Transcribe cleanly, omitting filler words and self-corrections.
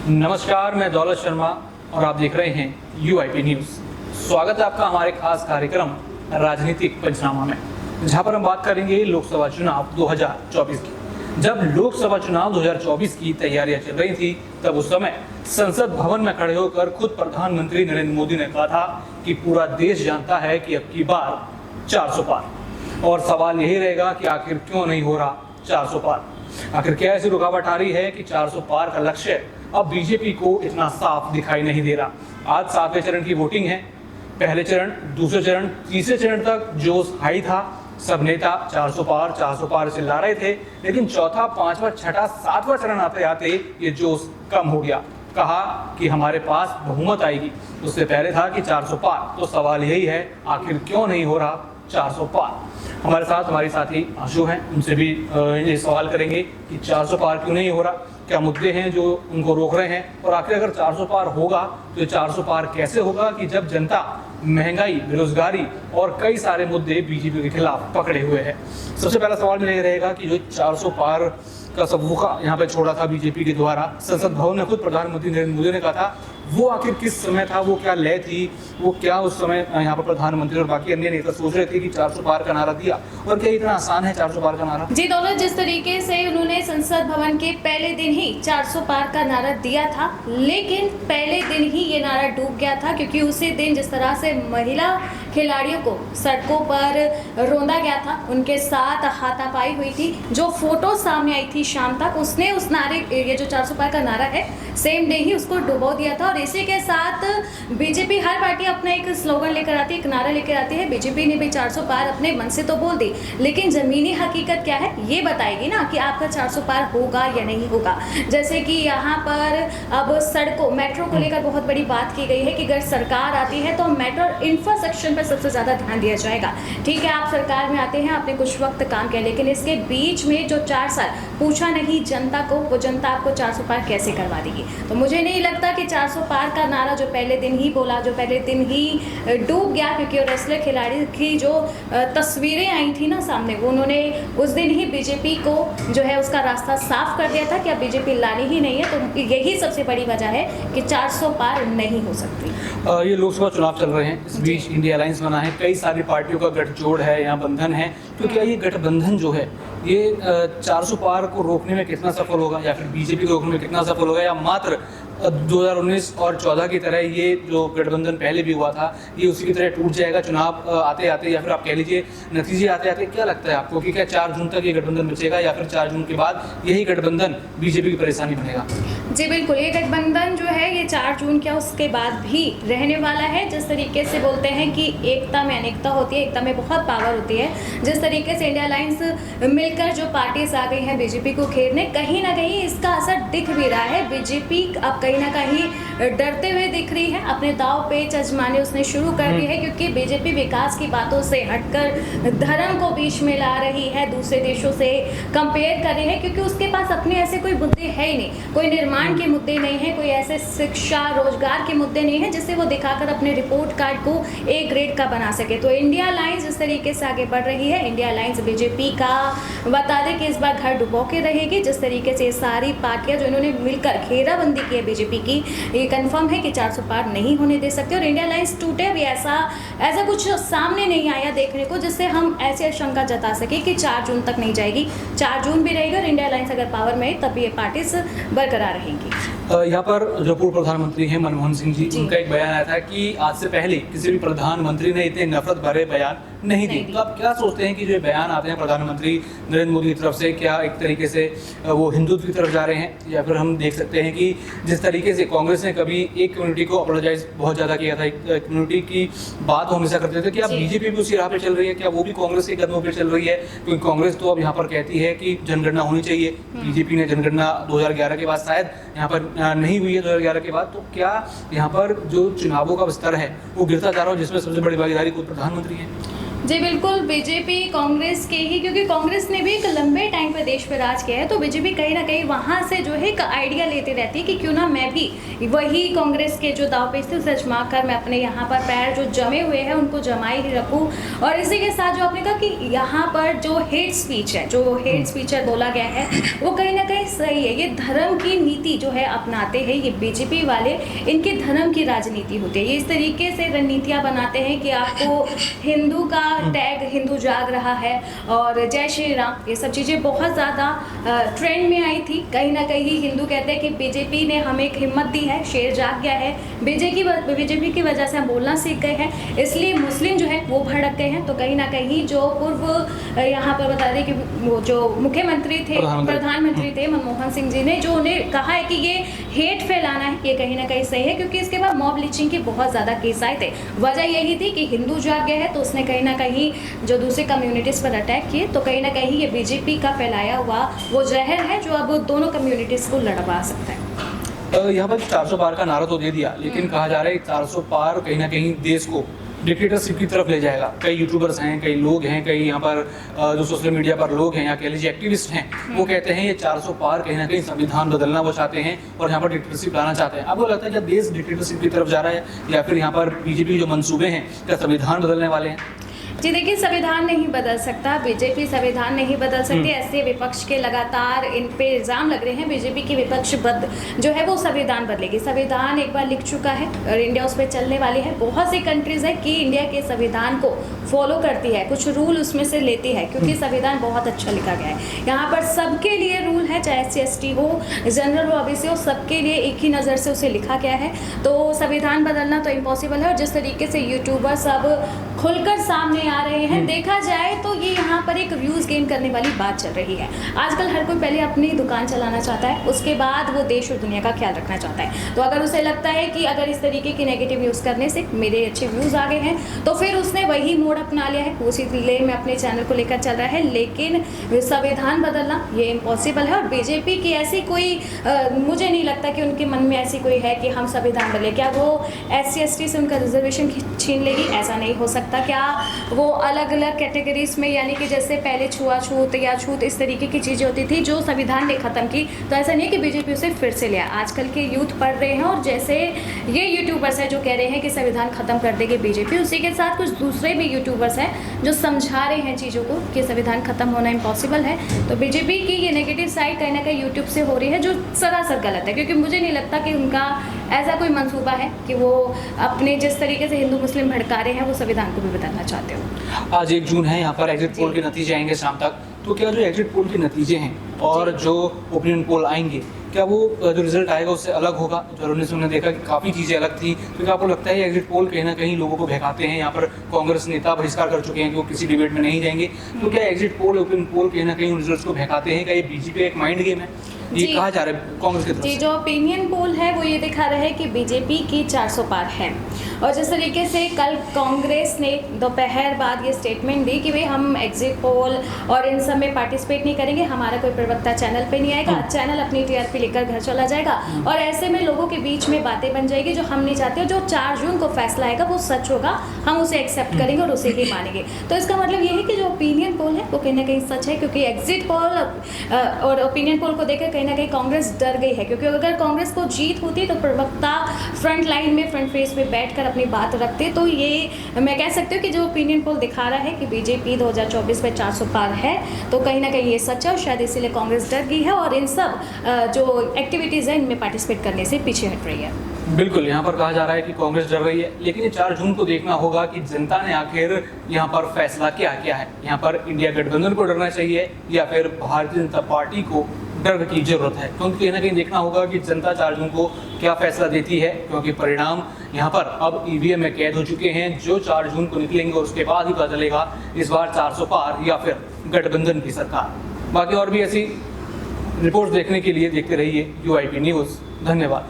नमस्कार, मैं दौलत शर्मा और आप देख रहे हैं UIP न्यूज। स्वागत है आपका हमारे खास कार्यक्रम राजनीतिक पंचनामा में, जहां पर हम बात करेंगे लोकसभा चुनाव 2024 की। जब लोकसभा चुनाव 2024 की तैयारियां चल रही थी, तब उस समय संसद भवन में खड़े होकर खुद प्रधानमंत्री नरेंद्र मोदी ने कहा था कि पूरा देश जानता है कि अब की बार 400 पार। और सवाल यही रहेगा कि आखिर क्यों नहीं हो रहा 400 पार। आखिर क्या ऐसी रुकावट आ रही है कि 400 पार का लक्ष्य अब बीजेपी को इतना साफ दिखाई नहीं दे रहा। आज 7वें चरण की वोटिंग है। पहले चरण, दूसरे चरण, तीसरे चरण तक जोश हाई था। सब नेता 400 पार चिल्ला रहे थे, लेकिन चौथा, पांचवा, छठा, सातवां चरण आते आते ये जोश कम हो गया। कहा कि हमारे पास बहुमत आएगी। उससे पहले था कि 400 पार। तो सवाल यही है, आखिर क्यों नहीं हो रहा 400 पार। हमारे साथ हमारी साथी आशु हैं, उनसे भी ये सवाल करेंगे कि 400 पार क्यों नहीं हो रहा, क्या मुद्दे हैं जो उनको रोक रहे हैं, और आखिर अगर 400 पार होगा तो 400 पार कैसे होगा कि जब जनता महंगाई, बेरोजगारी और कई सारे मुद्दे बीजेपी के खिलाफ पकड़े हुए हैं। सबसे पहला सवाल मेरा ये रहेगा कि जो 400 पार का सबूखा यहाँ पे छोड़ा था बीजेपी के द्वारा, संसद भवन में खुद प्रधानमंत्री नरेंद्र मोदी ने कहा था, वो आखिर किस समय था, वो क्या लय थी, वो क्या उस समय यहाँ पर प्रधानमंत्री और बाकी अन्य नेता सोच रहे थे कि 400 पार का नारा दिया, और क्या इतना आसान है 400 पार का नारा? जी दौलत, जिस तरीके से उन्होंने संसद भवन के पहले दिन ही 400 पार का नारा दिया था, लेकिन पहले दिन ही ये नारा डूब गया था, क्योंकि उसी दिन जिस तरह से महिला खिलाड़ियों को सड़कों पर रौंदा गया था, उनके साथ हाथापाई हुई थी, जो फोटो सामने आई थी शाम तक, उसने उस नारे, ये जो 400 पार का नारा है, सेम डे ही उसको डुबो दिया था। और इसी के साथ बीजेपी, हर पार्टी अपना एक स्लोगन लेकर आती है, एक नारा लेकर आती है। बीजेपी ने भी 400 पार अपने मन से तो बोल दी, लेकिन जमीनी हकीकत क्या है ये बताएगी ना कि आपका 400 पार होगा या नहीं होगा। जैसे कि यहाँ पर अब सड़कों, मेट्रो को लेकर बहुत बड़ी बात की गई है कि अगर सरकार आती है तो मेट्रो इंफ्रास्ट्रक्चर पर सबसे ज़्यादा ध्यान दिया जाएगा। ठीक है, आप सरकार में आते हैं, आपने कुछ वक्त काम किया, लेकिन इसके बीच में जो 4 साल पूछा नहीं जनता को, वो जनता आपको 400 पार कैसे करवा देगी? तो मुझे नहीं लगता कि 400 पार का नारा जो पहले दिन ही बोला, जो पहले दिन ही डूब गया, क्योंकि रेसलर खिलाड़ी की जो तस्वीरें आई थी ना सामने, वो उन्होंने उस दिन ही बीजेपी को जो है उसका रास्ता साफ कर दिया था कि अब बीजेपी लानी ही नहीं है। तो यही सबसे बड़ी वजह है कि 400 पार नहीं हो सकती। ये लोकसभा चुनाव चल रहे हैं, इस बीच इंडिया अलायंस बना है, कई सारी पार्टियों का गठजोड़ है, यहाँ बंधन है। तो क्या ये गठबंधन जो है ये 400 पार को रोकने में कितना सफल होगा, या फिर बीजेपी को रोकने में कितना सफल होगा, या मात्र 2019 और 14 की तरह ये जो गठबंधन पहले भी हुआ था ये उसी की तरह टूट जाएगा चुनाव आते आते, या फिर आप कह लीजिए नतीजे आते आते? क्या लगता है आपको कि क्या 4 जून तक ये गठबंधन बचेगा, या फिर 4 जून के बाद यही गठबंधन बीजेपी की परेशानी बनेगा? जी बिल्कुल, ये गठबंधन जो है ये 4 जून क्या उसके बाद भी रहने वाला है। जिस तरीके से बोलते हैं कि एकता में अनेकता होती है, एकता में बहुत पावर होती है। जिस तरीके से इंडिया अलायंस मिलकर जो पार्टीज आ गई हैं बीजेपी को घेरने, कहीं ना कहीं इसका असर दिख भी रहा है। बीजेपी अब कहीं ना कहीं डरते हुए दिख रही है, अपने दाव पेच आजमाने उसने शुरू कर दी है, क्योंकि बीजेपी विकास की बातों से हटकर धर्म को बीच में ला रही है, दूसरे देशों से कंपेयर कर रही है, क्योंकि उसके पास अपने ऐसे कोई मुद्दे है ही नहीं, कोई निर्माण के मुद्दे नहीं है, कोई ऐसे शिक्षा रोजगार के मुद्दे नहीं है जिससे वो दिखाकर अपने रिपोर्ट कार्ड को A ग्रेड का बना सके। तो इंडिया अलायंस इस तरीके से आगे बढ़ रही है। इंडिया अलायंस बीजेपी का बता दें कि इस बार घर डुबो के रहेगी। जिस तरीके से ये सारी पार्टियां जो इन्होंने मिलकर घेराबंदी की है बीजेपी की, ये कंफर्म है कि 400 पार नहीं होने दे सकते। और इंडिया अलायंस टूटे अभी ऐसा कुछ सामने नहीं आया देखने को जिससे हम ऐसी आशंका जता सके कि 4 जून तक नहीं जाएगी। 4 जून भी रहेगा और इंडिया अलायंस अगर पावर में है तब ये पार्टीज बरकरार रहेंगी। यहाँ पर जो पूर्व प्रधानमंत्री हैं मनमोहन सिंह जी, उनका एक बयान आया था कि आज से पहले किसी भी प्रधानमंत्री ने इतने नफरत भरे बयान नहीं दिए। तो आप क्या सोचते हैं कि जो बयान आते हैं प्रधानमंत्री नरेंद्र मोदी की तरफ से, क्या एक तरीके से वो हिंदुत्व की तरफ जा रहे हैं, या फिर हम देख सकते हैं कि जिस तरीके से कांग्रेस ने कभी एक कम्युनिटी को अपोलोजाइज बहुत ज़्यादा किया था, एक कम्युनिटी की बात वो हमेशा करते थे, क्या बीजेपी भी उसी राह पे चल रही है? क्या वो भी कांग्रेस के कदमों पर चल रही है? क्योंकि कांग्रेस तो अब यहाँ पर कहती है कि जनगणना होनी चाहिए। बीजेपी ने जनगणना 2011 के बाद शायद यहाँ पर नहीं हुई है 2011 के बाद। तो क्या यहाँ पर जो चुनावों का स्तर है वो गिरता जा रहा है, जिसमें सबसे बड़ी भागीदारी खुद प्रधानमंत्री है? जी बिल्कुल, बीजेपी कांग्रेस के ही, क्योंकि कांग्रेस ने भी एक लंबे टाइम पर देश पर राज किया है, तो बीजेपी कहीं ना कहीं वहाँ से जो है एक आइडिया लेती रहती है कि क्यों ना मैं भी वही कांग्रेस के जो दांवपेच थे उसे आजमा कर मैं अपने यहाँ पर पैर जो जमे हुए हैं उनको जमाए ही रखूँ। और इसी के साथ जो आपने कहा कि यहाँ पर जो हेट स्पीच है, जो हेट स्पीच है बोला गया है, वो कहीं ना कहीं सही है। ये धर्म की नीति जो है अपनाते हैं ये बीजेपी वाले, इनकी धर्म की राजनीति होती है। ये इस तरीके से रणनीतियाँ बनाते हैं कि आपको हिंदू का टैग, हिंदू जाग रहा है और जय श्री राम, ये सब चीज़ें बहुत ज़्यादा ट्रेंड में आई थी। कहीं ना कहीं हिंदू कहते हैं कि बीजेपी ने हमें एक हिम्मत दी है, शेर जाग गया है, बीजेपी की वजह से हम बोलना सीख गए हैं, इसलिए मुस्लिम जो है वो भड़क गए हैं। तो कहीं ना कहीं जो पूर्व यहाँ पर बता दें कि वो जो मुख्यमंत्री थे, प्रधानमंत्री थे मनमोहन सिंह जी ने जो उन्हें कहा है कि ये हेट फैलाना है, ये कहीं ना कहीं सही है, क्योंकि इसके बाद मॉब लिंचिंग के बहुत ज़्यादा केस आए थे। वजह यही थी कि हिंदू जाग गए हैं, तो उसने कहीं ना कहीं जो दूसरे कम्युनिटीज़ पर अटैक किए। तो कहीं ना कहीं ये बीजेपी का फैलाया हुआ वो जहर है जो अब दोनों कम्युनिटीज़ को लड़वा सकता है। यहाँ पर 400 पार का नारा तो दे दिया, लेकिन कहा जा रहा है 400 पार कहीं ना कहीं देश को डिक्टेटरशिप की तरफ ले जाएगा। कई यूट्यूबर्स हैं, कई लोग हैं, कई यहाँ पर जो सोशल मीडिया पर लोग हैं या कह लीजिए एक्टिविस्ट हैं, वो कहते हैं ये 400 पार कहीं ना कहीं संविधान बदलना वो चाहते हैं और यहाँ पर डिक्टेटरशिप लाना चाहते हैं। आपको लगता है क्या देश डिक्टेटरशिप की तरफ जा रहा है या फिर यहाँ पर बीजेपी जो मंसूबे हैं क्या संविधान बदलने वाले हैं? जी देखिए, संविधान नहीं बदल सकता, बीजेपी संविधान नहीं बदल सकती। ऐसे विपक्ष के लगातार इन पे इल्ज़ाम लग रहे हैं, बीजेपी की विपक्ष जो है वो संविधान बदलेगी। संविधान एक बार लिख चुका है और इंडिया उस पर चलने वाली है। बहुत सी कंट्रीज़ है कि इंडिया के संविधान को फॉलो करती है, कुछ रूल उसमें से लेती है, क्योंकि संविधान बहुत अच्छा लिखा गया है। यहाँ पर सबके लिए रूल है, चाहे SC/ST हो, जनरल हो, OBC हो, सबके लिए एक ही नज़र से उसे लिखा गया है। तो संविधान बदलना तो इम्पॉसिबल है। और जिस तरीके से यूट्यूबर्स अब खुलकर सामने आ रहे हैं, देखा जाए तो ये यहाँ पर एक व्यूज़ गेन करने वाली बात चल रही है। आजकल हर कोई पहले अपनी दुकान चलाना चाहता है, उसके बाद वो देश और दुनिया का ख्याल रखना चाहता है। तो अगर उसे लगता है कि अगर इस तरीके की नेगेटिव यूज़ करने से मेरे अच्छे व्यूज़ आ गए हैं, तो फिर उसने वही मोड़ अपना लिया है, उसी ले में अपने चैनल को लेकर चल रहा है। लेकिन संविधान बदलना ये इम्पॉसिबल है। और बीजेपी की ऐसी कोई मुझे नहीं लगता कि उनके मन में ऐसी कोई है कि हम संविधान बदले। क्या वो SC/ST से उनका रिजर्वेशन छीन लेगी? ऐसा नहीं हो सकता। क्या वो अलग अलग कैटेगरीज में, यानी कि जैसे पहले छुआछूत या छूत इस तरीके की चीज़ें होती थी जो संविधान ने ख़त्म की, तो ऐसा नहीं है कि बीजेपी उसे फिर से लिया। आजकल के यूथ पढ़ रहे हैं और जैसे ये यूट्यूबर्स हैं जो कह रहे हैं कि संविधान ख़त्म कर देगी बीजेपी, उसी के साथ कुछ दूसरे भी यूट्यूबर्स हैं जो समझा रहे हैं चीज़ों को कि संविधान ख़त्म होना इम्पॉसिबल है। तो बीजेपी की ये नेगेटिव साइड कहीं ना कहीं यूट्यूब से हो रही है, जो सरासर गलत है, क्योंकि मुझे नहीं लगता कि उनका ऐसा कोई मंसूबा है कि वो अपने जिस तरीके से हिंदू मुस्लिम भड़का रहे हैं वो संविधान को भी बदलना चाहते हो। आज 1 जून है, यहाँ पर एग्जिट पोल के नतीजे आएंगे शाम तक, तो क्या जो एग्जिट पोल के नतीजे हैं और जो ओपिनियन पोल आएंगे, क्या वो जो रिजल्ट आएगा उससे अलग होगा? जर्नलिस्ट ने देखा कि काफ़ी चीज़ें अलग थी, तो क्या आपको लगता है एग्जिट पोल कहीं ना कहीं लोगों को बहकाते हैं? यहाँ पर कांग्रेस नेता बहिष्कार कर चुके हैं कि वो किसी डिबेट में नहीं जाएंगे, तो क्या एग्जिट पोल, ओपिनियन पोल कहीं ना कहीं रिजल्ट को बहकाते हैं? क्या ये बीजेपी का एक माइंड गेम है? ये कहा जा रहा है कांग्रेस की तरफ से। जो ओपिनियन पोल है वो ये दिखा रहा है कि बीजेपी की 400 पार है। और जिस तरीके से कल कांग्रेस ने दोपहर बाद ये स्टेटमेंट दी कि भाई हम एग्जिट पोल और इन सब में पार्टिसिपेट नहीं करेंगे, हमारा कोई प्रवक्ता चैनल पे नहीं आएगा, चैनल अपनी TRP लेकर घर चला जाएगा और ऐसे में लोगों के बीच में बातें बन जाएगी जो हम नहीं चाहते। जो 4 जून को फैसला आएगा वो सच होगा, हम उसे एक्सेप्ट करेंगे और उसे ही मानेंगे। तो इसका मतलब ये है कि जो ओपिनियन पोल है वो कहीं ना कहीं सच है, क्योंकि एग्जिट पोल और ओपिनियन पोल को देखकर कहीं ना कहीं कांग्रेस डर गई है। क्योंकि अगर कांग्रेस को जीत होती तो प्रवक्ता फ्रंट लाइन में, फ्रंट फेस में बैठकर अपनी बात रखते। तो ये मैं कह सकती हूँ कि जो ओपिनियन पोल दिखा रहा है कि बीजेपी 2024 में 400 पार है, तो कहीं ना कहीं ये सच है और शायद इसीलिए कांग्रेस डर गई है और इन सब जो एक्टिविटीज़ है इनमें पार्टिसिपेट करने से पीछे हट रही है। बिल्कुल, यहाँ पर कहा जा रहा है कि कांग्रेस डर रही है, लेकिन ये 4 जून को देखना होगा कि जनता ने आखिर यहाँ पर फैसला क्या किया है। यहाँ पर इंडिया गठबंधन को डरना चाहिए या फिर भारतीय जनता पार्टी को डर की जरूरत है? क्योंकि कहीं ना कहीं देखना होगा कि जनता 4 जून को क्या फैसला देती है, क्योंकि परिणाम यहाँ पर अब EVM में कैद हो चुके हैं, जो 4 जून को निकलेंगे और उसके बाद ही पता चलेगा इस बार 400 पार या फिर गठबंधन की सरकार। बाकी और भी ऐसी रिपोर्ट देखने के लिए देखते रहिए UIP न्यूज़। धन्यवाद।